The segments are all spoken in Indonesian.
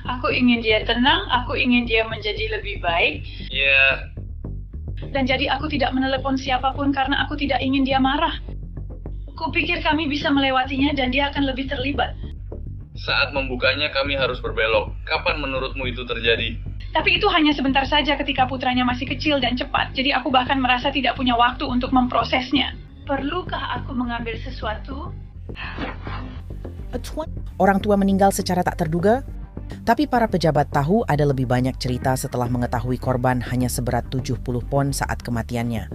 Aku ingin dia tenang, aku ingin dia menjadi lebih baik. Ya, Dan jadi aku tidak menelepon siapapun karena aku tidak ingin dia marah. Kupikir kami bisa melewatinya dan dia akan lebih terlibat. saat membukanya kami harus berbelok. Kapan menurutmu itu terjadi? Tapi itu hanya sebentar saja ketika putranya masih kecil dan cepat. Jadi aku bahkan merasa tidak punya waktu untuk memprosesnya. Perlukah aku mengambil sesuatu? Orang tua meninggal secara tak terduga, tapi para pejabat tahu ada lebih banyak cerita setelah mengetahui korban hanya seberat 70 pon saat kematiannya.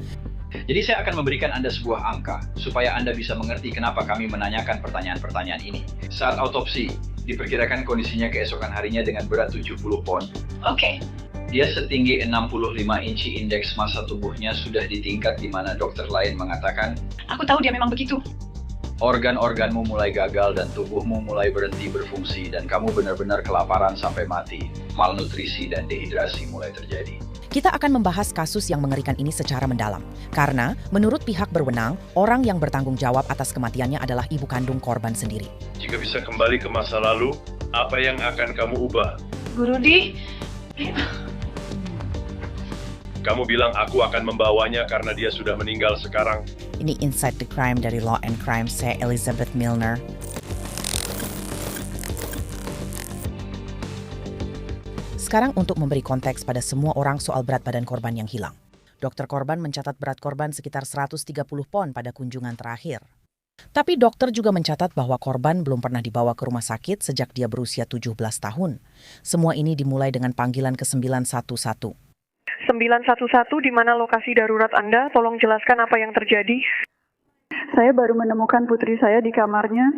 Jadi saya akan memberikan Anda sebuah angka, supaya Anda bisa mengerti kenapa kami menanyakan pertanyaan-pertanyaan ini. Saat autopsi, diperkirakan kondisinya keesokan harinya dengan berat 70 pon. Oke. Dia setinggi 65 inci, indeks massa tubuhnya sudah di tingkat di mana dokter lain mengatakan, Aku tahu dia memang begitu. organ-organmu mulai gagal dan tubuhmu mulai berhenti berfungsi dan kamu benar-benar kelaparan sampai mati. Malnutrisi dan dehidrasi mulai terjadi. Kita akan membahas kasus yang mengerikan ini secara mendalam. Karena menurut pihak berwenang, orang yang bertanggung jawab atas kematiannya adalah ibu kandung korban sendiri. Jika bisa kembali ke masa lalu, apa yang akan kamu ubah? Guru Di, Kamu bilang aku akan membawanya karena dia sudah meninggal sekarang. Ini Inside the Crime dari Law and Crime, saya Elizabeth Milner. Sekarang untuk memberi konteks pada semua orang soal berat badan korban yang hilang. Dokter korban mencatat berat korban sekitar 130 pon pada kunjungan terakhir. Tapi dokter juga mencatat bahwa korban belum pernah dibawa ke rumah sakit sejak dia berusia 17 tahun. Semua ini dimulai dengan panggilan ke 911. 911, di mana lokasi darurat Anda? Tolong jelaskan apa yang terjadi. Saya baru menemukan putri saya di kamarnya.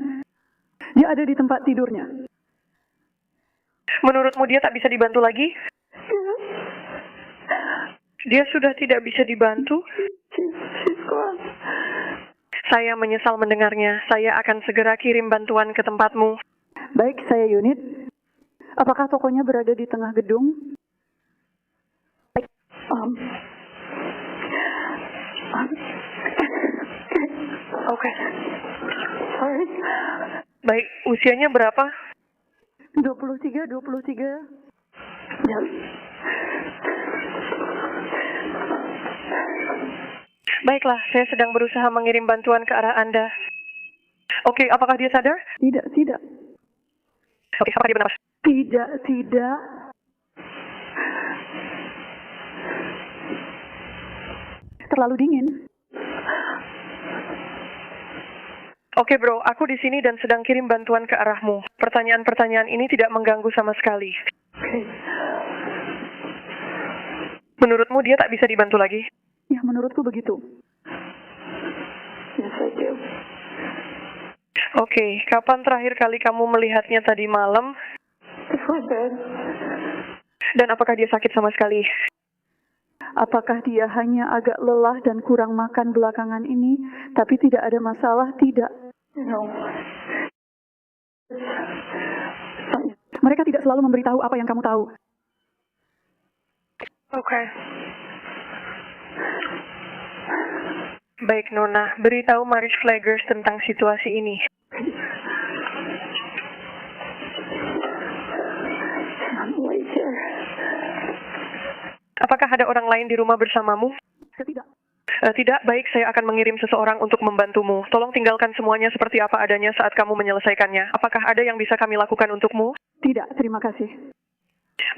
Dia ada di tempat tidurnya. Menurutmu dia tak bisa dibantu lagi? Dia sudah tidak bisa dibantu? Saya menyesal mendengarnya. Saya akan segera kirim bantuan ke tempatmu. Baik, saya Unit. Apakah tokonya berada di tengah gedung? Oke. Baik, usianya berapa? 23. Ya. Baiklah, saya sedang berusaha mengirim bantuan ke arah Anda. Oke, apakah dia sadar? Tidak. Oke, apakah dia bernafas? Tidak. Terlalu dingin. Oke bro, aku di sini dan sedang kirim bantuan ke arahmu. Pertanyaan-pertanyaan ini tidak mengganggu sama sekali. Menurutmu dia tak bisa dibantu lagi? Ya, menurutku begitu. Yes, I do. Oke, kapan terakhir kali kamu melihatnya tadi malam? Before bed. Dan apakah dia sakit sama sekali? Apakah dia hanya agak lelah dan kurang makan belakangan ini, tapi tidak ada masalah? Tidak. No. Mereka tidak selalu memberitahu apa yang kamu tahu. Oke. Baik Nona, beritahu Maris Flaggers tentang situasi ini. Apakah ada orang lain di rumah bersamamu? Tidak. Tidak, baik, saya akan mengirim seseorang untuk membantumu. Tolong tinggalkan semuanya seperti apa adanya saat kamu menyelesaikannya. Apakah ada yang bisa kami lakukan untukmu? Tidak, terima kasih.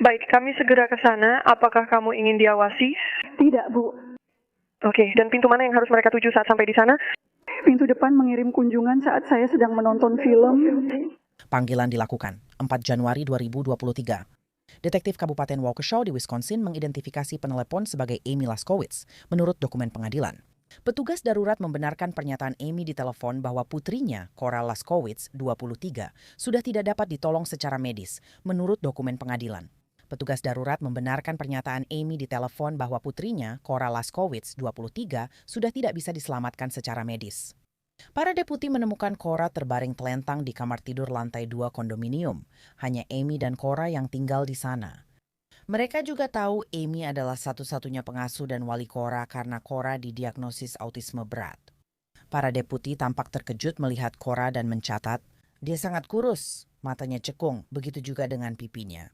Baik, kami segera ke sana. Apakah kamu ingin diawasi? Tidak, Bu. Oke, dan pintu mana yang harus mereka tuju saat sampai di sana? Pintu depan mengirim kunjungan saat saya sedang menonton film. Panggilan dilakukan 4 Januari 2023. Detektif Kabupaten Waukesha di Wisconsin mengidentifikasi penelepon sebagai Amy Laskowitz menurut dokumen pengadilan. Petugas darurat membenarkan pernyataan Amy di telepon bahwa putrinya, Cora Laskowitz, 23, sudah tidak dapat ditolong secara medis menurut dokumen pengadilan. Petugas darurat membenarkan pernyataan Amy di telepon bahwa putrinya, Cora Laskowitz, 23, sudah tidak bisa diselamatkan secara medis. Para deputi menemukan Cora terbaring telentang di kamar tidur lantai 2 kondominium. Hanya Amy dan Cora yang tinggal di sana. Mereka juga tahu Amy adalah satu-satunya pengasuh dan wali Cora karena Cora didiagnosis autisme berat. Para deputi tampak terkejut melihat Cora dan mencatat, dia sangat kurus, Matanya cekung, begitu juga dengan pipinya.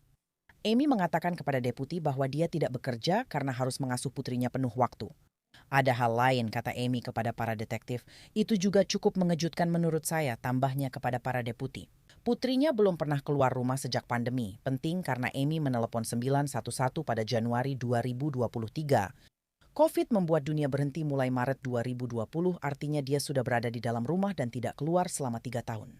Amy mengatakan kepada deputi bahwa dia tidak bekerja karena harus mengasuh putrinya penuh waktu. Ada hal lain, kata Amy kepada para detektif. Itu juga cukup mengejutkan menurut saya, tambahnya kepada para deputi. Putrinya belum pernah keluar rumah sejak pandemi. Penting karena Amy menelepon 911 pada Januari 2023. COVID membuat dunia berhenti mulai Maret 2020, artinya dia sudah berada di dalam rumah dan tidak keluar selama 3 tahun.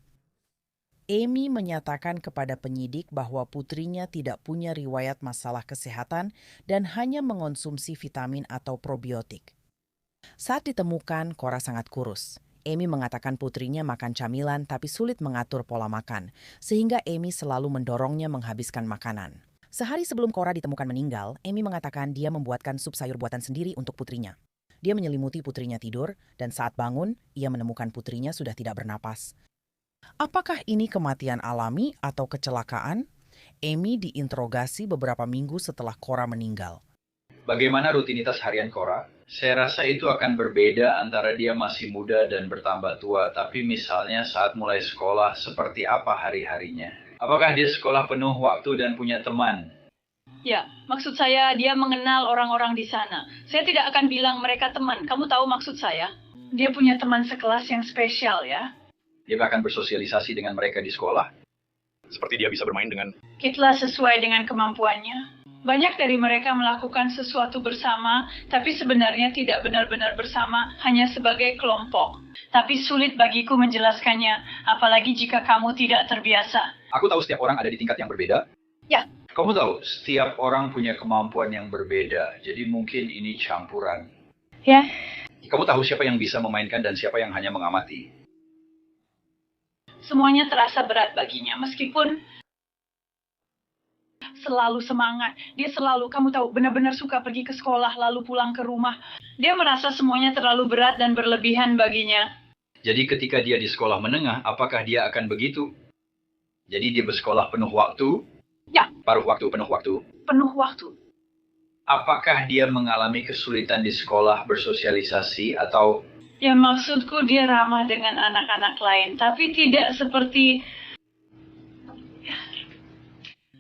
Amy menyatakan kepada penyidik bahwa putrinya tidak punya riwayat masalah kesehatan dan hanya mengonsumsi vitamin atau probiotik. Saat ditemukan, Cora sangat kurus. Amy mengatakan putrinya makan camilan tapi sulit mengatur pola makan, sehingga Amy selalu mendorongnya menghabiskan makanan. Sehari sebelum Cora ditemukan meninggal, Amy mengatakan dia membuatkan sup sayur buatan sendiri untuk putrinya. Dia menyelimuti putrinya tidur, dan saat bangun, ia menemukan putrinya sudah tidak bernapas. Apakah ini kematian alami atau kecelakaan? Amy diinterogasi beberapa minggu setelah Cora meninggal. Bagaimana rutinitas harian Cora? Saya rasa itu akan berbeda antara dia masih muda dan bertambah tua, tapi misalnya saat mulai sekolah, seperti apa hari-harinya? Apakah dia sekolah penuh waktu dan punya teman? Ya, maksud saya dia mengenal orang-orang di sana. Saya tidak akan bilang mereka teman. Kamu tahu maksud saya? Dia punya teman sekelas yang spesial ya. Dia bahkan bersosialisasi dengan mereka di sekolah. Seperti dia bisa bermain dengan... Kitlah sesuai dengan kemampuannya. Banyak dari mereka melakukan sesuatu bersama, tapi sebenarnya tidak benar-benar bersama, hanya sebagai kelompok. Tapi sulit bagiku menjelaskannya, apalagi jika kamu tidak terbiasa. Aku tahu setiap orang ada di tingkat yang berbeda. Ya. Kamu tahu, setiap orang punya kemampuan yang berbeda, jadi mungkin ini campuran. Ya. Kamu tahu siapa yang bisa memainkan dan siapa yang hanya mengamati. Semuanya terasa berat baginya, meskipun selalu semangat. Dia selalu, kamu tahu, benar-benar suka pergi ke sekolah lalu pulang ke rumah. Dia merasa semuanya terlalu berat dan berlebihan baginya. Jadi ketika dia di sekolah menengah, apakah dia akan begitu? Jadi dia bersekolah penuh waktu? Ya. Paruh waktu, penuh waktu? Penuh waktu. Apakah dia mengalami kesulitan di sekolah bersosialisasi atau... Ya, maksudku dia ramah dengan anak-anak lain, tapi tidak seperti...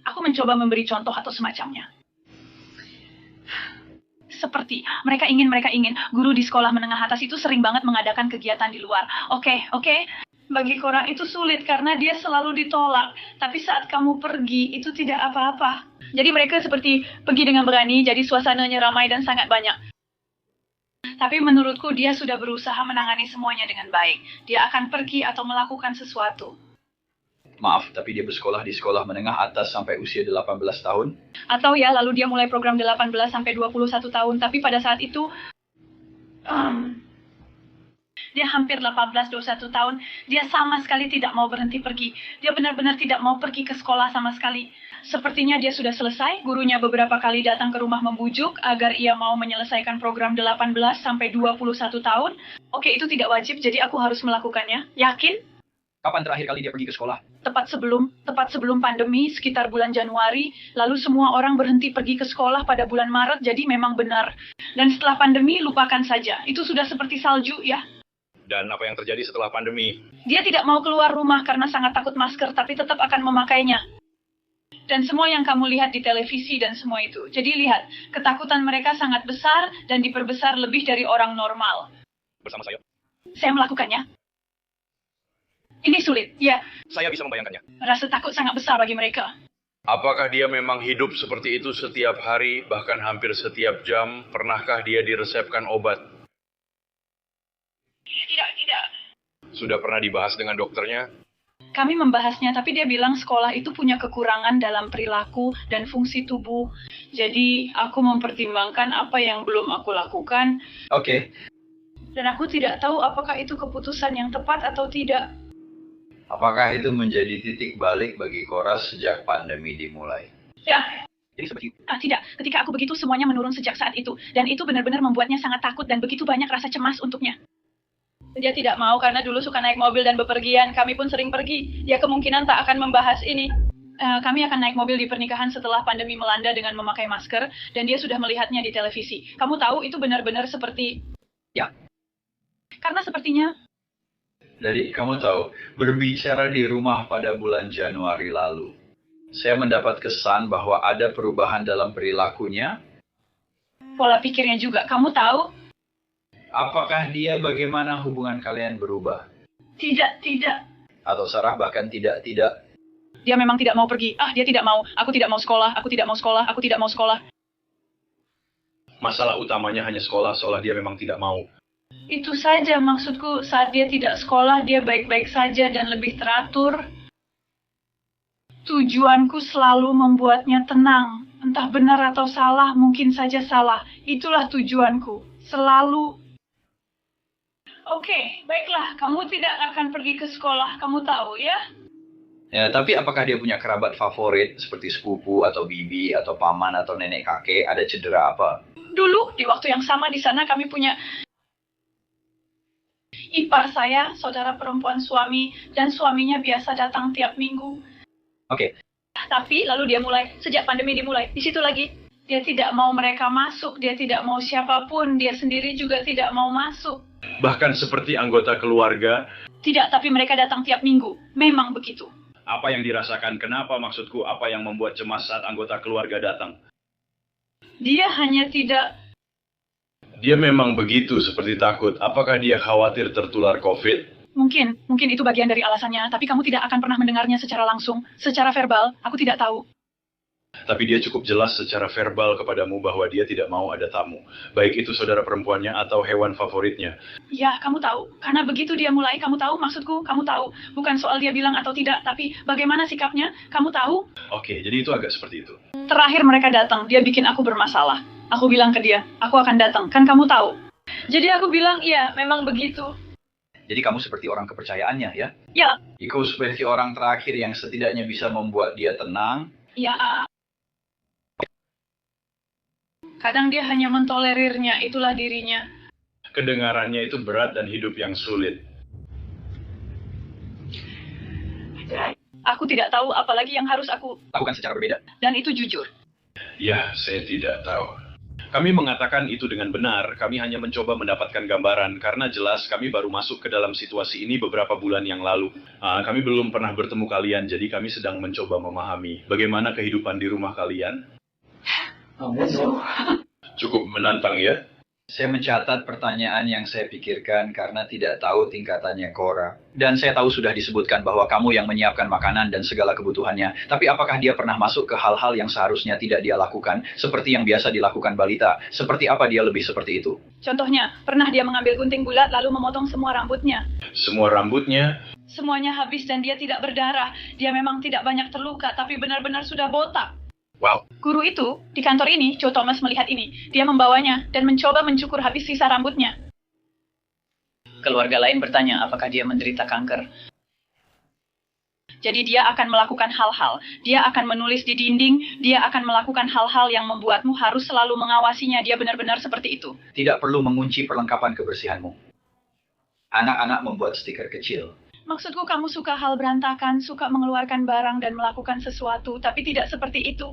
Aku mencoba memberi contoh atau semacamnya. Seperti, mereka ingin. Guru di sekolah menengah atas itu sering banget mengadakan kegiatan di luar. Oke. Bagi Cora itu sulit karena dia selalu ditolak. Tapi saat kamu pergi, itu tidak apa-apa. Jadi mereka seperti pergi dengan berani, jadi suasananya ramai dan sangat banyak. Tapi menurutku dia sudah berusaha menangani semuanya dengan baik. Dia akan pergi atau melakukan sesuatu. Maaf, tapi dia bersekolah di sekolah menengah atas sampai usia 18 tahun. Atau ya, lalu dia mulai program 18 sampai 21 tahun. Tapi pada saat itu, dia hampir 18-21 tahun. Dia sama sekali tidak mau berhenti pergi. Dia benar-benar tidak mau pergi ke sekolah sama sekali. Sepertinya dia sudah selesai. Gurunya beberapa kali datang ke rumah membujuk agar ia mau menyelesaikan program 18 sampai 21 tahun. Oke, itu tidak wajib, jadi aku harus melakukannya. Yakin? Kapan terakhir kali dia pergi ke sekolah? Tepat sebelum pandemi, sekitar bulan Januari, lalu semua orang berhenti pergi ke sekolah pada bulan Maret, jadi memang benar. Dan setelah pandemi, lupakan saja. Itu sudah seperti salju, ya. Dan apa yang terjadi setelah pandemi? Dia tidak mau keluar rumah karena sangat takut masker, tapi tetap akan memakainya. Dan semua yang kamu lihat di televisi dan semua itu. Jadi lihat, ketakutan mereka sangat besar dan diperbesar lebih dari orang normal. Bersama saya. Saya melakukannya. Ini sulit, ya. Saya bisa membayangkannya. Rasa takut sangat besar bagi mereka. Apakah dia memang hidup seperti itu setiap hari, bahkan hampir setiap jam? Pernahkah dia diresepkan obat? Tidak. Sudah pernah dibahas dengan dokternya? Kami membahasnya, tapi dia bilang sekolah itu punya kekurangan dalam perilaku dan fungsi tubuh. Jadi, aku mempertimbangkan apa yang belum aku lakukan. Oke. Dan aku tidak tahu apakah itu keputusan yang tepat atau tidak. Apakah itu menjadi titik balik bagi Cora sejak pandemi dimulai? Ya. Jadi seperti itu. Tidak. Ketika aku begitu, semuanya menurun sejak saat itu. Dan itu benar-benar membuatnya sangat takut dan begitu banyak rasa cemas untuknya. Dia tidak mau karena dulu suka naik mobil dan bepergian. Kami pun sering pergi. Dia kemungkinan tak akan membahas ini. Kami akan naik mobil di pernikahan setelah pandemi melanda dengan memakai masker. Dan dia sudah melihatnya di televisi. Kamu tahu itu benar-benar seperti... Ya. Karena sepertinya... Jadi kamu tahu, berbicara di rumah pada bulan Januari lalu, saya mendapat kesan bahwa ada perubahan dalam perilakunya. Pola pikirnya juga, kamu tahu? Apakah dia bagaimana hubungan kalian berubah? Tidak, tidak. Atau Sarah bahkan tidak? Dia memang tidak mau pergi. Dia tidak mau. Aku tidak mau sekolah, aku tidak mau sekolah, aku tidak mau sekolah. Masalah utamanya hanya sekolah, seolah dia memang tidak mau. Itu saja maksudku, saat dia tidak sekolah, dia baik-baik saja dan lebih teratur. Tujuanku selalu membuatnya tenang. Entah benar atau salah, mungkin saja salah. Itulah tujuanku. Selalu. Oke, baiklah. Kamu tidak akan pergi ke sekolah, kamu tahu ya? Ya, tapi apakah dia punya kerabat favorit seperti sepupu atau bibi atau paman atau nenek kakek? Ada cedera apa? Dulu, di waktu yang sama di sana kami punya ipar saya, saudara perempuan suami, dan suaminya biasa datang tiap minggu. Oke. Tapi lalu dia mulai, sejak pandemi dimulai, di situ lagi, dia tidak mau mereka masuk, dia tidak mau siapapun, dia sendiri juga tidak mau masuk. Bahkan seperti anggota keluarga. Tidak, tapi mereka datang tiap minggu. Memang begitu. Apa yang dirasakan? Kenapa maksudku? Apa yang membuat cemas saat anggota keluarga datang? Dia hanya tidak. Dia memang begitu, seperti takut. Apakah dia khawatir tertular COVID? Mungkin itu bagian dari alasannya, tapi kamu tidak akan pernah mendengarnya secara langsung, secara verbal, aku tidak tahu. Tapi dia cukup jelas secara verbal kepadamu bahwa dia tidak mau ada tamu. Baik itu saudara perempuannya atau hewan favoritnya. Ya, kamu tahu. Karena begitu dia mulai, kamu tahu maksudku, kamu tahu. Bukan soal dia bilang atau tidak, tapi bagaimana sikapnya, kamu tahu. Oke, jadi itu agak seperti itu. Terakhir mereka datang, dia bikin aku bermasalah. Aku bilang ke dia, aku akan datang, kan kamu tahu. Jadi aku bilang, iya, memang begitu. Jadi kamu seperti orang kepercayaannya, ya? Ya. Kamu seperti orang terakhir yang setidaknya bisa membuat dia tenang. Ya. Kadang dia hanya mentolerirnya, itulah dirinya. Kedengarannya itu berat dan hidup yang sulit. Aku tidak tahu apalagi yang harus aku Lakukan secara berbeda. dan itu jujur. Ya, saya tidak tahu. Kami mengatakan itu dengan benar, kami hanya mencoba mendapatkan gambaran, karena jelas kami baru masuk ke dalam situasi ini beberapa bulan yang lalu. Kami belum pernah bertemu kalian, jadi kami sedang mencoba memahami bagaimana kehidupan di rumah kalian. Cukup menantang ya? Saya mencatat pertanyaan yang saya pikirkan karena tidak tahu tingkatannya Cora. Dan saya tahu sudah disebutkan bahwa kamu yang menyiapkan makanan dan segala kebutuhannya. Tapi apakah dia pernah masuk ke hal-hal yang seharusnya tidak dia lakukan, seperti yang biasa dilakukan balita? Seperti apa dia lebih seperti itu? Contohnya, pernah dia mengambil gunting bulat lalu memotong semua rambutnya. Semua rambutnya? Semuanya habis dan dia tidak berdarah. Dia memang tidak banyak terluka, tapi benar-benar sudah botak. Wow. Guru itu, di kantor ini, Joe Thomas melihat ini. Dia membawanya dan mencoba mencukur habis sisa rambutnya. Keluarga lain bertanya apakah dia menderita kanker. Jadi dia akan melakukan hal-hal. Dia akan menulis di dinding. Dia akan melakukan hal-hal yang membuatmu harus selalu mengawasinya. Dia benar-benar seperti itu. Tidak perlu mengunci perlengkapan kebersihanmu. Anak-anak membuat stiker kecil. Maksudku kamu suka hal berantakan, suka mengeluarkan barang dan melakukan sesuatu, tapi tidak seperti itu.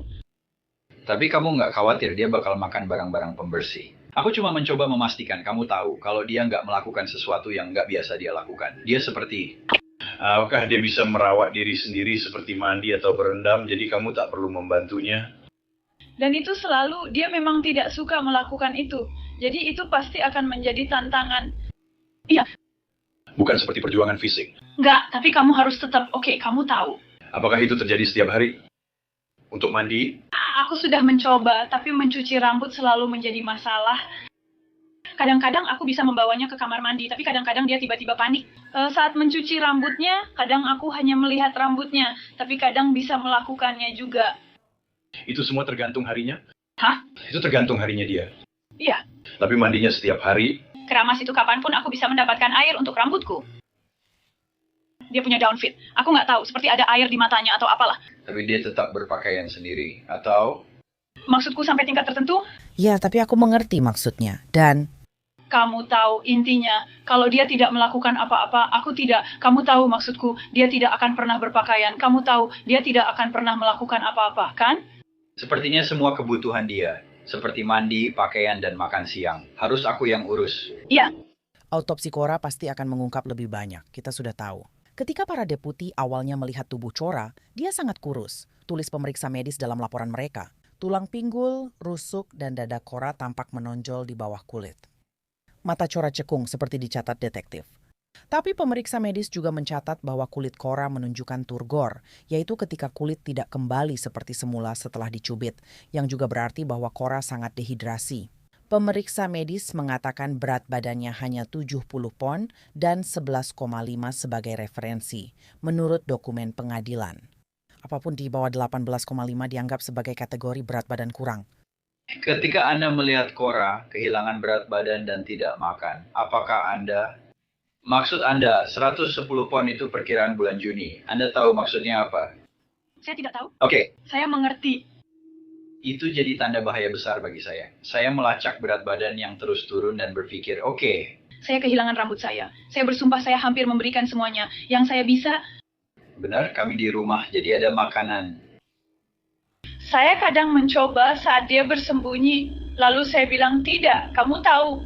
Tapi kamu nggak khawatir dia bakal makan barang-barang pembersih. Aku cuma mencoba memastikan kamu tahu kalau dia nggak melakukan sesuatu yang nggak biasa dia lakukan. Dia seperti... Apakah dia bisa merawat diri sendiri seperti mandi atau berendam, jadi kamu tak perlu membantunya? Dan itu selalu, dia memang tidak suka melakukan itu. Jadi itu pasti akan menjadi tantangan. Iya. Bukan seperti perjuangan fisik. Enggak, tapi kamu harus tetap, oke, kamu tahu. Apakah itu terjadi setiap hari? Untuk mandi? Aku sudah mencoba, tapi mencuci rambut selalu menjadi masalah. Kadang-kadang aku bisa membawanya ke kamar mandi, tapi kadang-kadang dia tiba-tiba panik. Saat mencuci rambutnya, kadang aku hanya melihat rambutnya, tapi kadang bisa melakukannya juga. Itu semua tergantung harinya? Hah? Itu tergantung harinya dia. Iya. Tapi mandinya setiap hari? Keramas itu kapanpun aku bisa mendapatkan air untuk rambutku. Dia punya downfit. Aku nggak tahu, seperti ada air di matanya atau apalah. Tapi dia tetap berpakaian sendiri, atau... Maksudku sampai tingkat tertentu? Ya, tapi aku mengerti maksudnya. Dan... Kamu tahu intinya, kalau dia tidak melakukan apa-apa, aku tidak. Kamu tahu maksudku, dia tidak akan pernah berpakaian. Kamu tahu, dia tidak akan pernah melakukan apa-apa, kan? Sepertinya semua kebutuhan dia, seperti mandi, pakaian, dan makan siang, harus aku yang urus. Iya. Autopsi Cora pasti akan mengungkap lebih banyak, kita sudah tahu. Ketika para deputi awalnya melihat tubuh Cora, dia sangat kurus. Tulis pemeriksa medis dalam laporan mereka. Tulang pinggul, rusuk, dan dada Cora tampak menonjol di bawah kulit. Mata Cora cekung seperti dicatat detektif. Tapi pemeriksa medis juga mencatat bahwa kulit Cora menunjukkan turgor, yaitu ketika kulit tidak kembali seperti semula setelah dicubit, yang juga berarti bahwa Cora sangat dehidrasi. Pemeriksa medis mengatakan berat badannya hanya 70 pon dan 11,5 sebagai referensi, menurut dokumen pengadilan. Apapun di bawah 18,5 dianggap sebagai kategori berat badan kurang. Ketika Anda melihat Cora kehilangan berat badan dan tidak makan, apakah maksud Anda 110 pon itu perkiraan bulan Juni? Anda tahu maksudnya apa? Saya tidak tahu. Oke. Saya mengerti. Itu jadi tanda bahaya besar bagi saya. Saya melacak berat badan yang terus turun dan berpikir, oke. Saya kehilangan rambut saya. Saya bersumpah saya hampir memberikan semuanya. Yang saya bisa. Benar, kami di rumah, jadi ada makanan. Saya kadang mencoba saat dia bersembunyi. Lalu saya bilang, tidak, kamu tahu.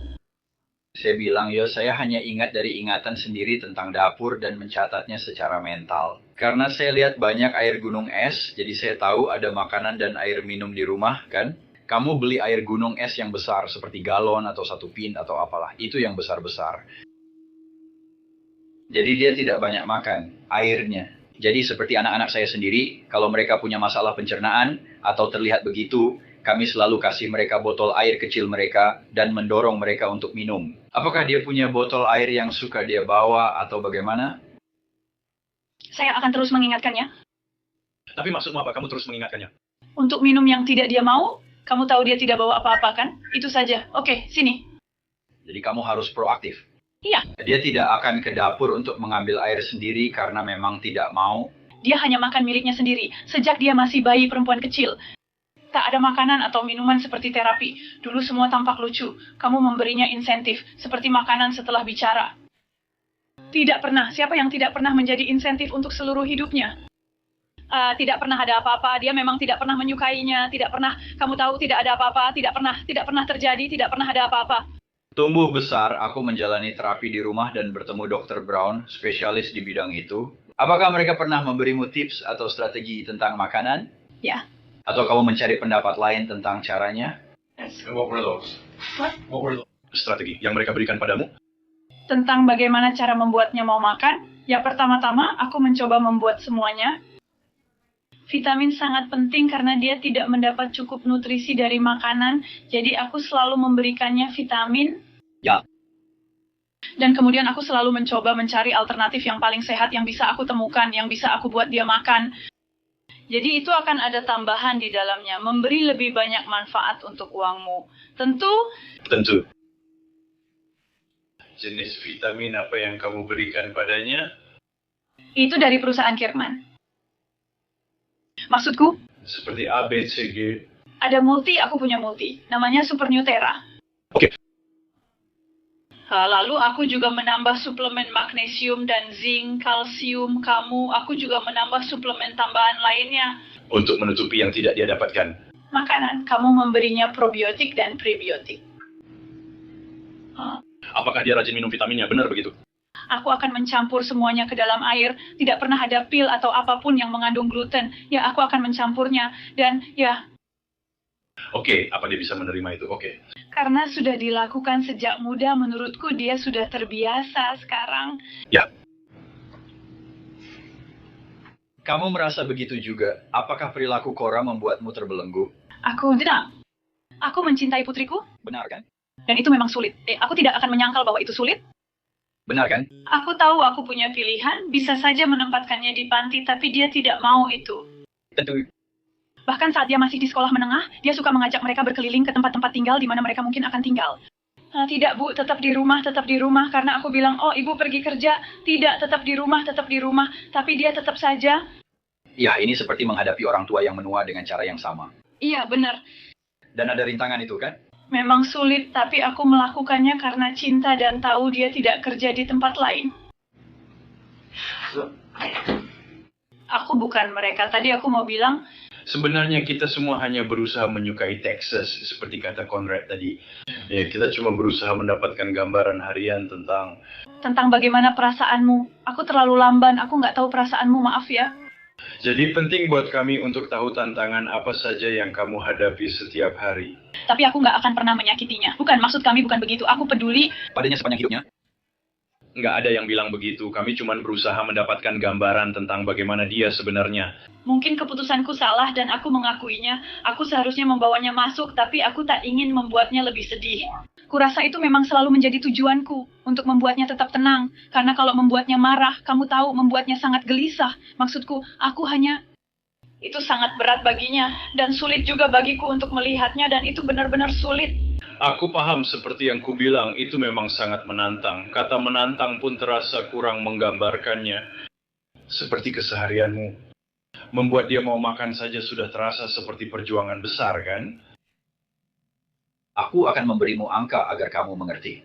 Saya bilang, saya hanya ingat dari ingatan sendiri tentang dapur dan mencatatnya secara mental. Karena saya lihat banyak air gunung es, jadi saya tahu ada makanan dan air minum di rumah, kan? Kamu beli air gunung es yang besar, seperti galon atau 1 pint atau apalah. Itu yang besar-besar. Jadi dia tidak banyak makan, airnya. Jadi seperti anak-anak saya sendiri, kalau mereka punya masalah pencernaan atau terlihat begitu, kami selalu kasih mereka botol air kecil mereka dan mendorong mereka untuk minum. Apakah dia punya botol air yang suka dia bawa atau bagaimana? Saya akan terus mengingatkannya. Tapi maksudmu apa? Kamu terus mengingatkannya? Untuk minum yang tidak dia mau, kamu tahu dia tidak bawa apa-apa kan? Itu saja. Oke, sini. Jadi kamu harus proaktif. Iya. Dia tidak akan ke dapur untuk mengambil air sendiri karena memang tidak mau. Dia hanya makan miliknya sendiri, sejak dia masih bayi perempuan kecil. Tak ada makanan atau minuman seperti terapi. Dulu semua tampak lucu. Kamu memberinya insentif, seperti makanan setelah bicara. Tidak pernah. Siapa yang tidak pernah menjadi insentif untuk seluruh hidupnya? Tidak pernah ada apa-apa. Dia memang tidak pernah menyukainya. Tidak pernah. Kamu tahu tidak ada apa-apa. Tidak pernah terjadi. Tidak pernah ada apa-apa. Tumbuh besar, aku menjalani terapi di rumah dan bertemu Dr. Brown, spesialis di bidang itu. Apakah mereka pernah memberimu tips atau strategi tentang makanan? Ya. Atau kamu mencari pendapat lain tentang caranya? And what were those? What were those? Strategi yang mereka berikan padamu? Tentang bagaimana cara membuatnya mau makan. Ya, pertama-tama aku mencoba membuat semuanya. Vitamin sangat penting karena dia tidak mendapat cukup nutrisi dari makanan. Jadi aku selalu memberikannya vitamin. Ya. Dan kemudian aku selalu mencoba mencari alternatif yang paling sehat yang bisa aku temukan, yang bisa aku buat dia makan. Jadi itu akan ada tambahan di dalamnya, memberi lebih banyak manfaat untuk uangmu. Tentu. Jenis vitamin apa yang kamu berikan padanya? Itu dari perusahaan Kirkman. Maksudku? Seperti A, B, C, G. Ada multi, aku punya multi. Namanya Super Nutera. Oke. Lalu aku juga menambah suplemen magnesium dan zinc, kalsium, aku juga menambah suplemen tambahan lainnya. Untuk menutupi yang tidak dia dapatkan. Makanan, kamu memberinya probiotik dan prebiotik. Apakah dia rajin minum vitaminnya? Benar begitu? Aku akan mencampur semuanya ke dalam air. Tidak pernah ada pil atau apapun yang mengandung gluten. Ya, aku akan mencampurnya. Dan, ya. Oke, apa dia bisa menerima itu? Oke. Karena sudah dilakukan sejak muda, menurutku dia sudah terbiasa sekarang. Ya. Kamu merasa begitu juga? Apakah perilaku Cora membuatmu terbelenggu? Aku tidak. Aku mencintai putriku. Benar kan? Dan itu memang sulit. Aku tidak akan menyangkal bahwa itu sulit. Benar kan? Aku tahu aku punya pilihan, bisa saja menempatkannya di panti, tapi dia tidak mau itu. Tentu. Bahkan saat dia masih di sekolah menengah, dia suka mengajak mereka berkeliling ke tempat-tempat tinggal di mana mereka mungkin akan tinggal. Tidak, Bu, tetap di rumah, karena aku bilang, oh, Ibu pergi kerja. Tidak, tetap di rumah, tapi dia tetap saja. Ya, ini seperti menghadapi orang tua yang menua dengan cara yang sama. Iya, benar. Dan ada rintangan itu, kan? Memang sulit, tapi aku melakukannya karena cinta dan tahu dia tidak kerja di tempat lain. Aku bukan mereka. Tadi aku mau bilang, Sebenarnya kita semua hanya berusaha menyukai Texas, seperti kata Conrad tadi. Ya, kita cuma berusaha mendapatkan gambaran harian Tentang bagaimana perasaanmu. Aku terlalu lamban, aku nggak tahu perasaanmu, maaf ya. Jadi penting buat kami untuk tahu tantangan apa saja yang kamu hadapi setiap hari. Tapi aku nggak akan pernah menyakitinya. Bukan, maksud kami bukan begitu. Aku peduli. Padanya sepanjang hidupnya. Nggak ada yang bilang begitu. Kami cuma berusaha mendapatkan gambaran tentang bagaimana dia sebenarnya. Mungkin keputusanku salah dan aku mengakuinya. Aku seharusnya membawanya masuk, tapi aku tak ingin membuatnya lebih sedih. Kurasa itu memang selalu menjadi tujuanku, untuk membuatnya tetap tenang. Karena kalau membuatnya marah, kamu tahu, membuatnya sangat gelisah. Maksudku, aku hanya... Itu sangat berat baginya, dan sulit juga bagiku untuk melihatnya, dan itu benar-benar sulit. Aku paham seperti yang kubilang, itu memang sangat menantang. Kata menantang pun terasa kurang menggambarkannya. Seperti keseharianmu. Membuat dia mau makan saja sudah terasa seperti perjuangan besar, kan? Aku akan memberimu angka agar kamu mengerti.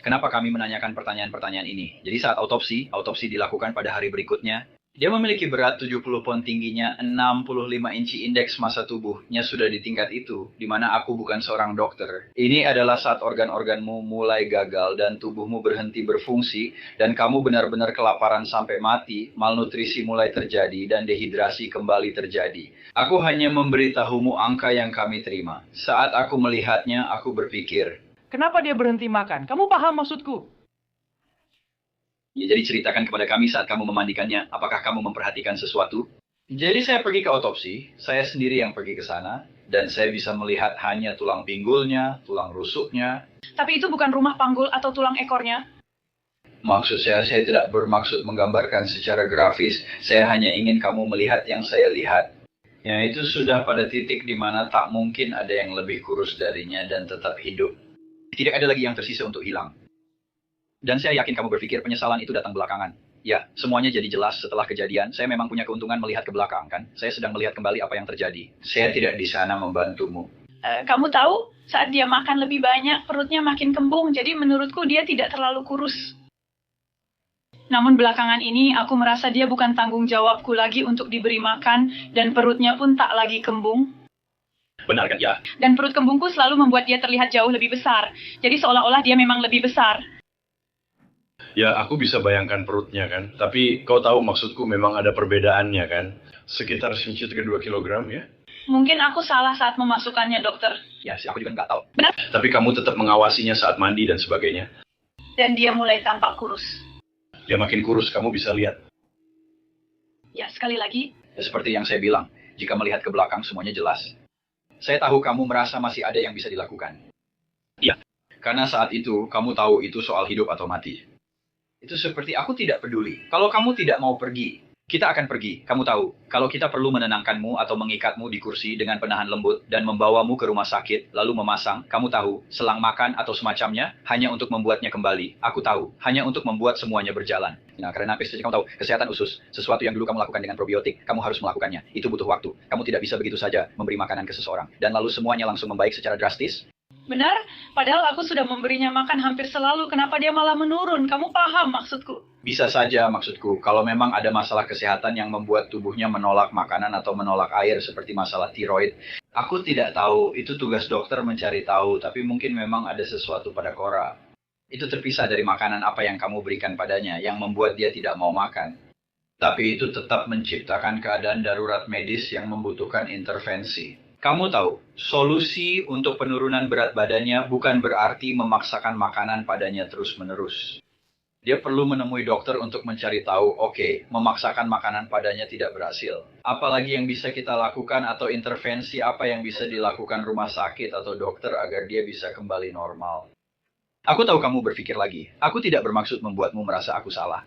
Kenapa kami menanyakan pertanyaan-pertanyaan ini? Jadi saat autopsi dilakukan pada hari berikutnya. Dia memiliki berat 70 pon tingginya, 65 inci indeks massa tubuhnya sudah di tingkat itu, di mana aku bukan seorang dokter. Ini adalah saat organ-organmu mulai gagal dan tubuhmu berhenti berfungsi, dan kamu benar-benar kelaparan sampai mati, malnutrisi mulai terjadi, dan dehidrasi kembali terjadi. Aku hanya memberitahumu angka yang kami terima. Saat aku melihatnya, aku berpikir, kenapa dia berhenti makan? Kamu paham maksudku? ya, jadi ceritakan kepada kami saat kamu memandikannya, apakah kamu memperhatikan sesuatu? Jadi saya pergi ke autopsi, saya sendiri yang pergi ke sana, dan saya bisa melihat hanya tulang pinggulnya, tulang rusuknya. Tapi itu bukan rumah panggul atau tulang ekornya. Maksud saya tidak bermaksud menggambarkan secara grafis, saya hanya ingin kamu melihat yang saya lihat. Ya, itu sudah pada titik di mana tak mungkin ada yang lebih kurus darinya dan tetap hidup. Tidak ada lagi yang tersisa untuk hilang. Dan saya yakin kamu berpikir penyesalan itu datang belakangan. Ya, semuanya jadi jelas setelah kejadian. Saya memang punya keuntungan melihat ke belakang, kan? Saya sedang melihat kembali apa yang terjadi. Saya tidak di sana membantumu. Kamu tahu, saat dia makan lebih banyak, perutnya makin kembung. Jadi menurutku dia tidak terlalu kurus. Namun belakangan ini, aku merasa dia bukan tanggung jawabku lagi untuk diberi makan, dan perutnya pun tak lagi kembung. Benar kan, ya? Dan perut kembungku selalu membuat dia terlihat jauh lebih besar. Jadi seolah-olah dia memang lebih besar. Ya, aku bisa bayangkan perutnya, kan? Tapi kau tahu maksudku memang ada perbedaannya, kan? Sekitar 1,2 kilogram, ya? Mungkin aku salah saat memasukkannya, dokter. Ya, aku juga nggak tahu. Benar. Tapi kamu tetap mengawasinya saat mandi dan sebagainya. Dan dia mulai tampak kurus. Dia makin kurus, kamu bisa lihat. Ya, sekali lagi. Ya, seperti yang saya bilang, jika melihat ke belakang semuanya jelas. Saya tahu kamu merasa masih ada yang bisa dilakukan. Ya. Karena saat itu, kamu tahu itu soal hidup atau mati. Itu seperti aku tidak peduli. Kalau kamu tidak mau pergi, kita akan pergi. Kamu tahu, kalau kita perlu menenangkanmu atau mengikatmu di kursi dengan penahan lembut dan membawamu ke rumah sakit, lalu memasang, kamu tahu, selang makan atau semacamnya, hanya untuk membuatnya kembali. Aku tahu, hanya untuk membuat semuanya berjalan. Nah, karena kamu tahu, kesehatan usus, sesuatu yang dulu kamu lakukan dengan probiotik, kamu harus melakukannya. Itu butuh waktu. Kamu tidak bisa begitu saja memberi makanan ke seseorang. Dan lalu semuanya langsung membaik secara drastis. Benar, padahal aku sudah memberinya makan hampir selalu. Kenapa dia malah menurun? Kamu paham maksudku? Bisa saja maksudku, kalau memang ada masalah kesehatan yang membuat tubuhnya menolak makanan atau menolak air seperti masalah tiroid. Aku tidak tahu, itu tugas dokter mencari tahu, tapi mungkin memang ada sesuatu pada Cora. Itu terpisah dari makanan apa yang kamu berikan padanya, yang membuat dia tidak mau makan. Tapi itu tetap menciptakan keadaan darurat medis yang membutuhkan intervensi. Kamu tahu, solusi untuk penurunan berat badannya bukan berarti memaksakan makanan padanya terus-menerus. Dia perlu menemui dokter untuk mencari tahu, oke, memaksakan makanan padanya tidak berhasil. Apalagi yang bisa kita lakukan atau intervensi apa yang bisa dilakukan rumah sakit atau dokter agar dia bisa kembali normal. Aku tahu kamu berpikir lagi, aku tidak bermaksud membuatmu merasa aku salah.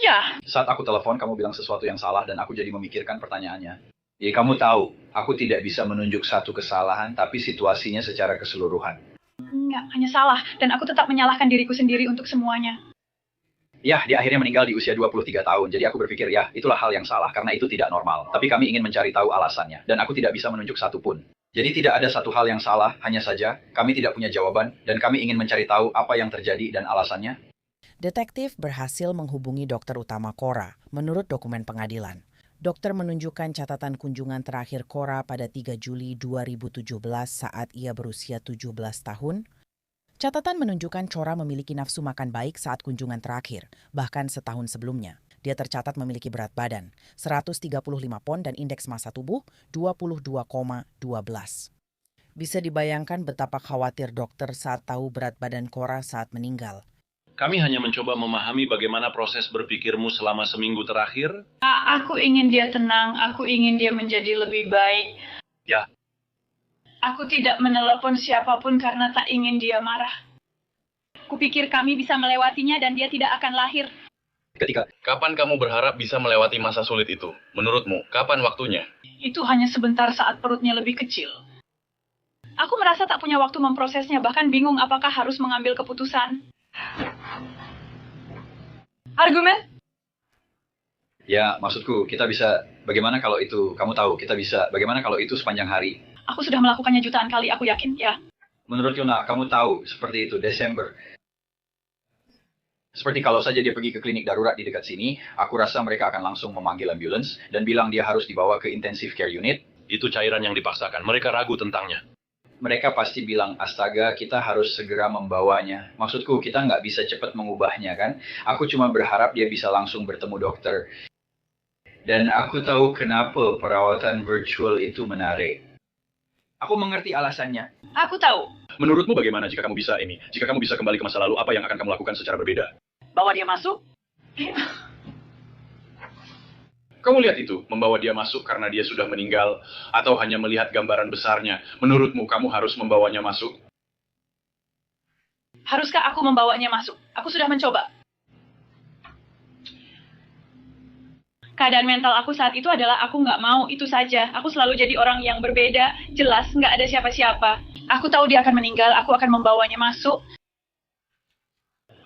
Ya. Saat aku telepon, kamu bilang sesuatu yang salah dan aku jadi memikirkan pertanyaannya. Jadi kamu tahu, aku tidak bisa menunjuk satu kesalahan, tapi situasinya secara keseluruhan. Enggak, hanya salah. Dan aku tetap menyalahkan diriku sendiri untuk semuanya. Ya, dia akhirnya meninggal di usia 23 tahun. Jadi aku berpikir, ya, itulah hal yang salah, karena itu tidak normal. Tapi kami ingin mencari tahu alasannya, dan aku tidak bisa menunjuk satu pun. Jadi tidak ada satu hal yang salah, hanya saja kami tidak punya jawaban, dan kami ingin mencari tahu apa yang terjadi dan alasannya. Detektif berhasil menghubungi dokter utama Cora, menurut dokumen pengadilan. Dokter menunjukkan catatan kunjungan terakhir Cora pada 3 Juli 2017 saat ia berusia 17 tahun. Catatan menunjukkan Cora memiliki nafsu makan baik saat kunjungan terakhir, bahkan setahun sebelumnya. Dia tercatat memiliki berat badan 135 pon dan indeks massa tubuh 22,12. Bisa dibayangkan betapa khawatir dokter saat tahu berat badan Cora saat meninggal. Kami hanya mencoba memahami bagaimana proses berpikirmu selama seminggu terakhir. Aku ingin dia tenang, aku ingin dia menjadi lebih baik. Ya. Aku tidak menelepon siapapun karena tak ingin dia marah. Kupikir kami bisa melewatinya dan dia tidak akan lahir. Kapan kamu berharap bisa melewati masa sulit itu? Menurutmu, kapan waktunya? Itu hanya sebentar saat perutnya lebih kecil. Aku merasa tak punya waktu memprosesnya, bahkan bingung apakah harus mengambil keputusan. Argumen? Ya, maksudku, kita bisa, bagaimana kalau itu, kamu tahu, kita bisa, bagaimana kalau itu sepanjang hari? Aku sudah melakukannya jutaan kali, aku yakin, ya. Menurut Yuna, kamu tahu, seperti itu, Desember. Seperti kalau saja dia pergi ke klinik darurat di dekat sini, aku rasa mereka akan langsung memanggil ambulans dan bilang dia harus dibawa ke intensive care unit. Itu cairan yang dipaksakan, mereka ragu tentangnya. Mereka pasti bilang, astaga, kita harus segera membawanya. Maksudku, kita nggak bisa cepat mengubahnya, kan? Aku cuma berharap dia bisa langsung bertemu dokter. Dan aku tahu kenapa perawatan virtual itu menarik. Aku mengerti alasannya. Aku tahu. Menurutmu bagaimana jika kamu bisa ini? Jika kamu bisa kembali ke masa lalu, apa yang akan kamu lakukan secara berbeda? Bawa dia masuk? Kamu lihat itu, membawa dia masuk karena dia sudah meninggal, atau hanya melihat gambaran besarnya. Menurutmu, kamu harus membawanya masuk? Haruskah aku membawanya masuk? Aku sudah mencoba. Keadaan mental aku saat itu adalah aku nggak mau, itu saja. Aku selalu jadi orang yang berbeda, jelas nggak ada siapa-siapa. Aku tahu dia akan meninggal, aku akan membawanya masuk.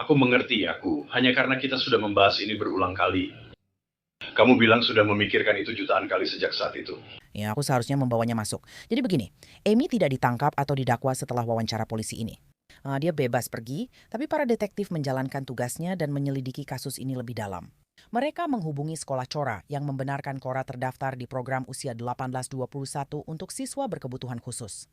Aku mengerti, hanya karena kita sudah membahas ini berulang kali. Kamu bilang sudah memikirkan itu jutaan kali sejak saat itu. Ya, aku seharusnya membawanya masuk. Jadi begini, Amy tidak ditangkap atau didakwa setelah wawancara polisi ini. Dia bebas pergi, tapi para detektif menjalankan tugasnya dan menyelidiki kasus ini lebih dalam. Mereka menghubungi sekolah Cora yang membenarkan Cora terdaftar di program usia 18-21 untuk siswa berkebutuhan khusus.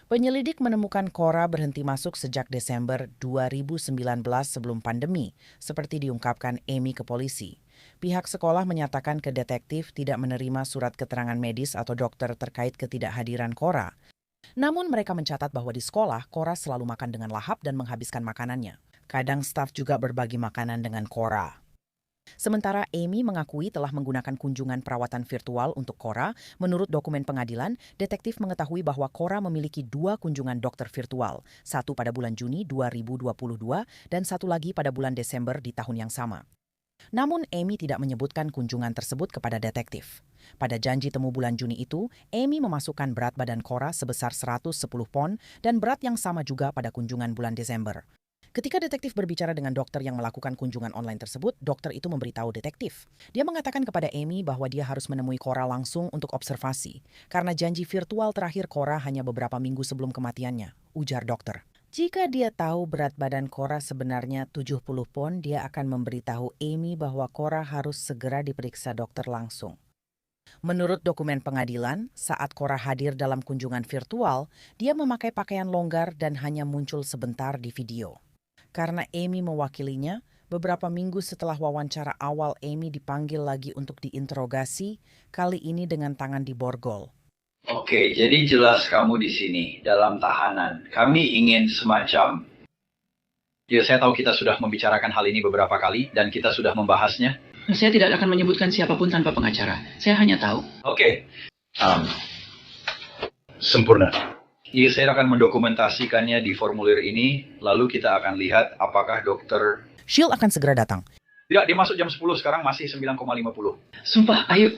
Penyelidik menemukan Cora berhenti masuk sejak Desember 2019 sebelum pandemi, seperti diungkapkan Amy ke polisi. Pihak sekolah menyatakan ke detektif tidak menerima surat keterangan medis atau dokter terkait ketidakhadiran Cora. Namun mereka mencatat bahwa di sekolah, Cora selalu makan dengan lahap dan menghabiskan makanannya. Kadang staf juga berbagi makanan dengan Cora. Sementara Amy mengakui telah menggunakan kunjungan perawatan virtual untuk Cora, menurut dokumen pengadilan, detektif mengetahui bahwa Cora memiliki 2 kunjungan dokter virtual, satu pada bulan Juni 2022 dan satu lagi pada bulan Desember di tahun yang sama. Namun Amy tidak menyebutkan kunjungan tersebut kepada detektif. Pada janji temu bulan Juni itu, Amy memasukkan berat badan Cora sebesar 110 pon dan berat yang sama juga pada kunjungan bulan Desember. Ketika detektif berbicara dengan dokter yang melakukan kunjungan online tersebut, dokter itu memberitahu detektif. Dia mengatakan kepada Amy bahwa dia harus menemui Cora langsung untuk observasi, karena janji virtual terakhir Cora hanya beberapa minggu sebelum kematiannya, ujar dokter. Jika dia tahu berat badan Cora sebenarnya 70 pon, dia akan memberitahu Amy bahwa Cora harus segera diperiksa dokter langsung. Menurut dokumen pengadilan, saat Cora hadir dalam kunjungan virtual, dia memakai pakaian longgar dan hanya muncul sebentar di video. Karena Amy mewakilinya, beberapa minggu setelah wawancara awal Amy dipanggil lagi untuk diinterogasi, kali ini dengan tangan diborgol. Oke, jadi jelas kamu di sini, dalam tahanan. Kami ingin semacam... Ya, saya tahu kita sudah membicarakan hal ini beberapa kali, dan kita sudah membahasnya. Saya tidak akan menyebutkan siapapun tanpa pengacara. Saya hanya tahu. Oke. Sempurna. Iya, saya akan mendokumentasikannya di formulir ini, lalu kita akan lihat apakah dokter... Shield akan segera datang. Tidak, dia masuk jam 10, sekarang masih 9,50. Sumpah, ayo.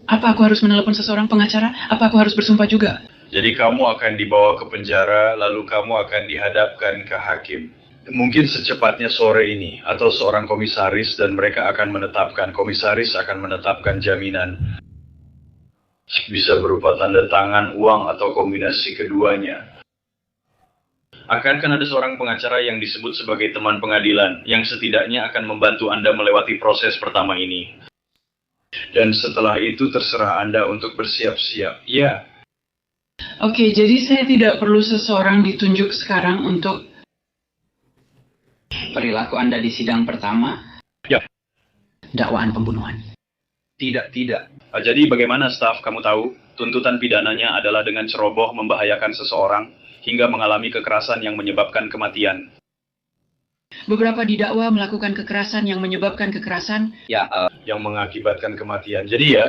Apa aku harus menelepon seseorang pengacara? Apa aku harus bersumpah juga? Jadi kamu akan dibawa ke penjara, lalu kamu akan dihadapkan ke hakim. Mungkin secepatnya sore ini, atau seorang komisaris, dan mereka akan menetapkan, komisaris akan menetapkan jaminan. Bisa berupa tanda tangan, uang, atau kombinasi keduanya. Akan ada seorang pengacara yang disebut sebagai teman pengadilan, yang setidaknya akan membantu Anda melewati proses pertama ini. Dan setelah itu terserah Anda untuk bersiap-siap. Ya, Oke, jadi saya tidak perlu seseorang ditunjuk sekarang untuk perilaku Anda di sidang pertama. Ya. Dakwaan pembunuhan. Tidak. Jadi bagaimana staf kamu tahu? Tuntutan pidananya adalah dengan ceroboh membahayakan seseorang hingga mengalami kekerasan yang menyebabkan kematian. Beberapa didakwa melakukan kekerasan yang menyebabkan kekerasan. Yang mengakibatkan kematian. Jadi ya,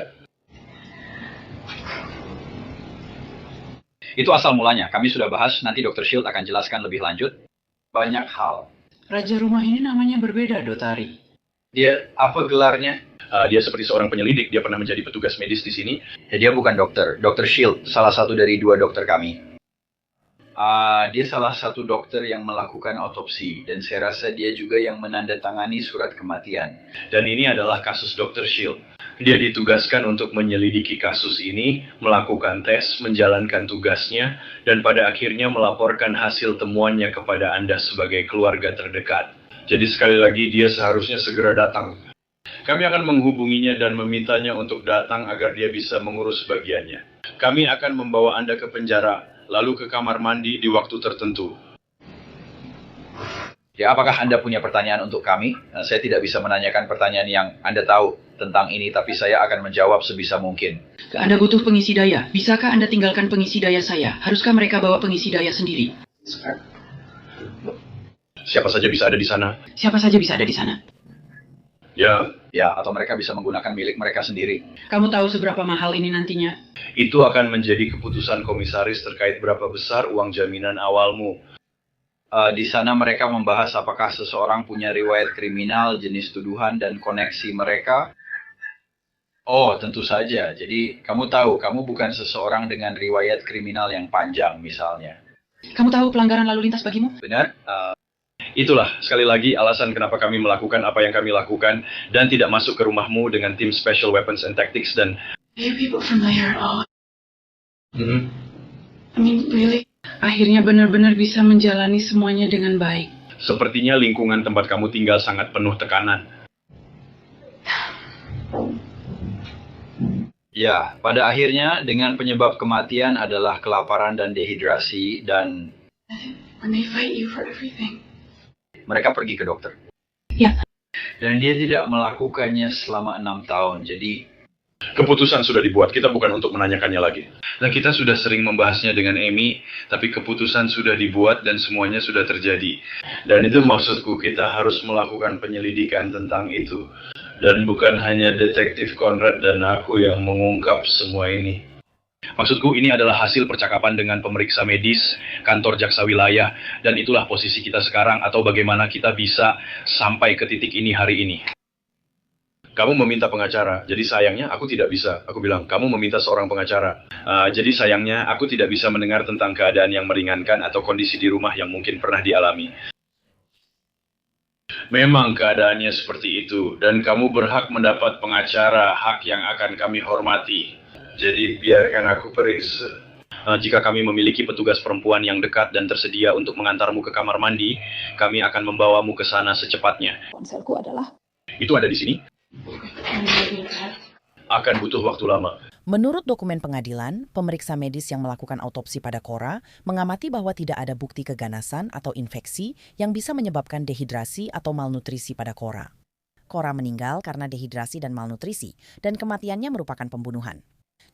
Itu asal mulanya. Kami sudah bahas, nanti Dr. Shield akan jelaskan lebih lanjut. Banyak hal. Raja rumah ini namanya berbeda, Dotari. Dia, apa gelarnya? dia seperti seorang penyelidik. Dia pernah menjadi petugas medis di sini. Ya, dia bukan dokter. Dr. Shield, salah satu dari 2 dokter kami. Dia salah satu dokter yang melakukan otopsi. Dan saya rasa dia juga yang menandatangani surat kematian. Dan ini adalah kasus Dr. Shield. Dia ditugaskan untuk menyelidiki kasus ini, melakukan tes, menjalankan tugasnya, dan pada akhirnya melaporkan hasil temuannya kepada Anda sebagai keluarga terdekat. Jadi sekali lagi dia seharusnya segera datang. Kami akan menghubunginya dan memintanya untuk datang agar dia bisa mengurus bagiannya. Kami akan membawa Anda ke penjara, lalu ke kamar mandi di waktu tertentu. Ya, apakah Anda punya pertanyaan untuk kami? Saya tidak bisa menanyakan pertanyaan yang Anda tahu tentang ini, tapi saya akan menjawab sebisa mungkin. Anda butuh pengisi daya. Bisakah Anda tinggalkan pengisi daya saya? Haruskah mereka bawa pengisi daya sendiri? Siapa saja bisa ada di sana. Siapa saja bisa ada di sana. Ya, Atau mereka bisa menggunakan milik mereka sendiri. Kamu tahu seberapa mahal ini nantinya? itu akan menjadi keputusan komisaris terkait berapa besar uang jaminan awalmu. Di sana mereka membahas apakah seseorang punya riwayat kriminal, jenis tuduhan, dan koneksi mereka. Oh, tentu saja. Jadi, kamu tahu, kamu bukan seseorang dengan riwayat kriminal yang panjang, misalnya. Kamu tahu pelanggaran lalu lintas bagimu? Benar? Itulah, sekali lagi, alasan kenapa kami melakukan apa yang kami lakukan dan tidak masuk ke rumahmu dengan tim Special Weapons and Tactics dan... Are you people familiar at all? I mean, really? Akhirnya benar-benar bisa menjalani semuanya dengan baik. Sepertinya lingkungan tempat kamu tinggal sangat penuh tekanan. Ya, pada akhirnya dengan penyebab kematian adalah kelaparan dan dehidrasi dan When they fight you for everything. mereka pergi ke dokter. Ya. Dan dia tidak melakukannya selama 6 tahun. Jadi, Keputusan sudah dibuat, kita bukan untuk menanyakannya lagi. Dan kita sudah sering membahasnya dengan Amy, tapi keputusan sudah dibuat dan semuanya sudah terjadi. Dan itu maksudku, kita harus melakukan penyelidikan tentang itu. Dan bukan hanya detektif Conrad dan aku yang mengungkap semua ini. Maksudku, ini adalah hasil percakapan dengan pemeriksa medis, kantor jaksa wilayah, dan itulah posisi kita sekarang atau bagaimana kita bisa sampai ke titik ini hari ini. Kamu meminta pengacara, jadi sayangnya aku tidak bisa. Aku bilang, kamu meminta seorang pengacara. Jadi sayangnya aku tidak bisa mendengar tentang keadaan yang meringankan atau kondisi di rumah yang mungkin pernah dialami. Memang keadaannya seperti itu, dan kamu berhak mendapat pengacara, hak yang akan kami hormati. Jadi biarkan aku periksa. Jika kami memiliki petugas perempuan yang dekat dan tersedia untuk mengantarmu ke kamar mandi, kami akan membawamu ke sana secepatnya. Ponselku adalah Itu ada di sini. Akan butuh waktu lama. Menurut dokumen pengadilan, pemeriksa medis yang melakukan autopsi pada Cora mengamati bahwa tidak ada bukti keganasan atau infeksi yang bisa menyebabkan dehidrasi atau malnutrisi pada Cora. Cora meninggal karena dehidrasi dan malnutrisi, dan kematiannya merupakan pembunuhan.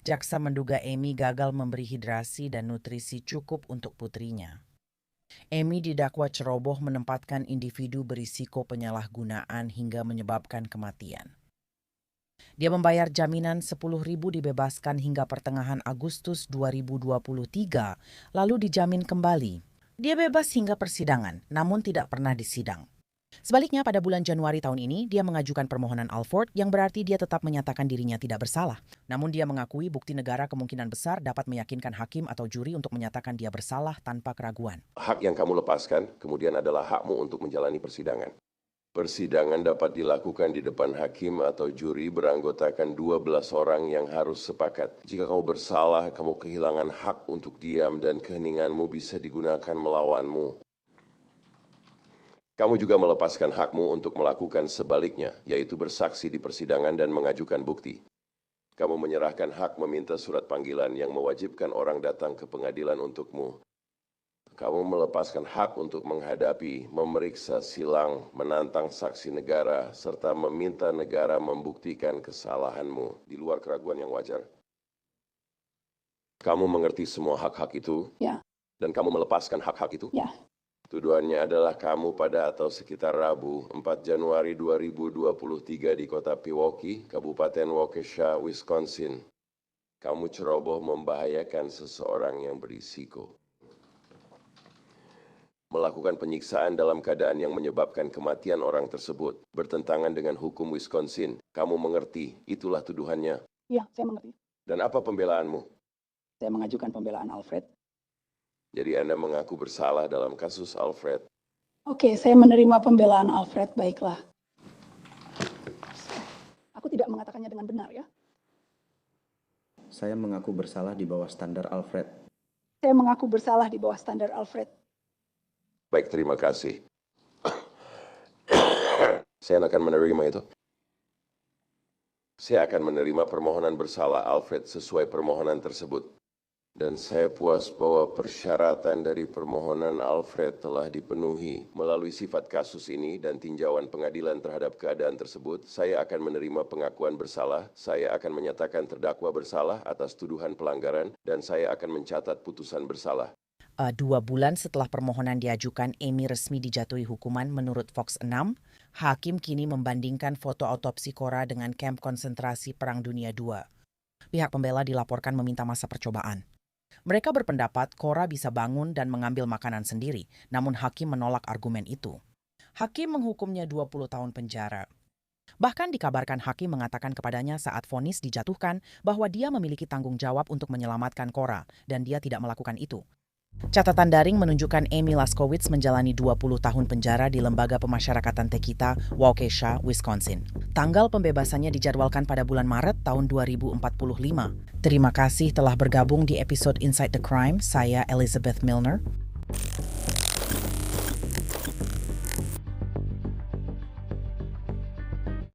Jaksa menduga Amy gagal memberi hidrasi dan nutrisi cukup untuk putrinya. Amy didakwa ceroboh menempatkan individu berisiko penyalahgunaan hingga menyebabkan kematian. Dia membayar jaminan 10.000 dibebaskan hingga pertengahan Agustus 2023, lalu dijamin kembali. Dia bebas hingga persidangan, namun tidak pernah disidang. Sebaliknya, pada bulan Januari tahun ini, dia mengajukan permohonan Alford yang berarti dia tetap menyatakan dirinya tidak bersalah. Namun dia mengakui bukti negara kemungkinan besar dapat meyakinkan hakim atau juri untuk menyatakan dia bersalah tanpa keraguan. Hak yang kamu lepaskan kemudian adalah hakmu untuk menjalani persidangan. Persidangan dapat dilakukan di depan hakim atau juri beranggotakan 12 orang yang harus sepakat. Jika kamu bersalah, kamu kehilangan hak untuk diam dan keheninganmu bisa digunakan melawanmu. Kamu juga melepaskan hakmu untuk melakukan sebaliknya, yaitu bersaksi di persidangan dan mengajukan bukti. Kamu menyerahkan hak meminta surat panggilan yang mewajibkan orang datang ke pengadilan untukmu. Kamu melepaskan hak untuk menghadapi, memeriksa silang, menantang saksi negara, serta meminta negara membuktikan kesalahanmu di luar keraguan yang wajar. Kamu mengerti semua hak-hak itu? Ya. Dan kamu melepaskan hak-hak itu? Ya. Tuduhannya adalah kamu pada atau sekitar Rabu, 4 Januari 2023 di kota Pewaukee, Kabupaten Waukesha, Wisconsin. Kamu ceroboh membahayakan seseorang yang berisiko. Melakukan penyiksaan dalam keadaan yang menyebabkan kematian orang tersebut, bertentangan dengan hukum Wisconsin. Kamu mengerti, itulah tuduhannya. Ya, saya mengerti. Dan apa pembelaanmu? Saya mengajukan pembelaan Alfred. Jadi Anda mengaku bersalah dalam kasus Alfred. Oke, saya menerima pembelaan Alfred, baiklah. Aku tidak mengatakannya dengan benar, ya. Saya mengaku bersalah di bawah standar Alfred. Saya mengaku bersalah di bawah standar Alfred. Baik, terima kasih. Saya akan menerima itu. Saya akan menerima permohonan bersalah Alfred sesuai permohonan tersebut. Dan saya puas bahwa persyaratan dari permohonan Alfred telah dipenuhi. Melalui sifat kasus ini dan tinjauan pengadilan terhadap keadaan tersebut, saya akan menerima pengakuan bersalah, saya akan menyatakan terdakwa bersalah atas tuduhan pelanggaran, dan saya akan mencatat putusan bersalah. 2 bulan setelah permohonan diajukan, Amy resmi dijatuhi hukuman menurut Fox 6. Hakim kini membandingkan foto autopsi Cora dengan kamp konsentrasi Perang Dunia II. Pihak pembela dilaporkan meminta masa percobaan. Mereka berpendapat Cora bisa bangun dan mengambil makanan sendiri, namun hakim menolak argumen itu. Hakim menghukumnya 20 tahun penjara. Bahkan dikabarkan hakim mengatakan kepadanya saat vonis dijatuhkan bahwa dia memiliki tanggung jawab untuk menyelamatkan Cora, dan dia tidak melakukan itu. Catatan daring menunjukkan Amy Laskowitz menjalani 20 tahun penjara di Lembaga Pemasyarakatan Tekita, Waukesha, Wisconsin. Tanggal pembebasannya dijadwalkan pada bulan Maret tahun 2045. Terima kasih telah bergabung di episode Inside the Crime. Saya Elizabeth Milner.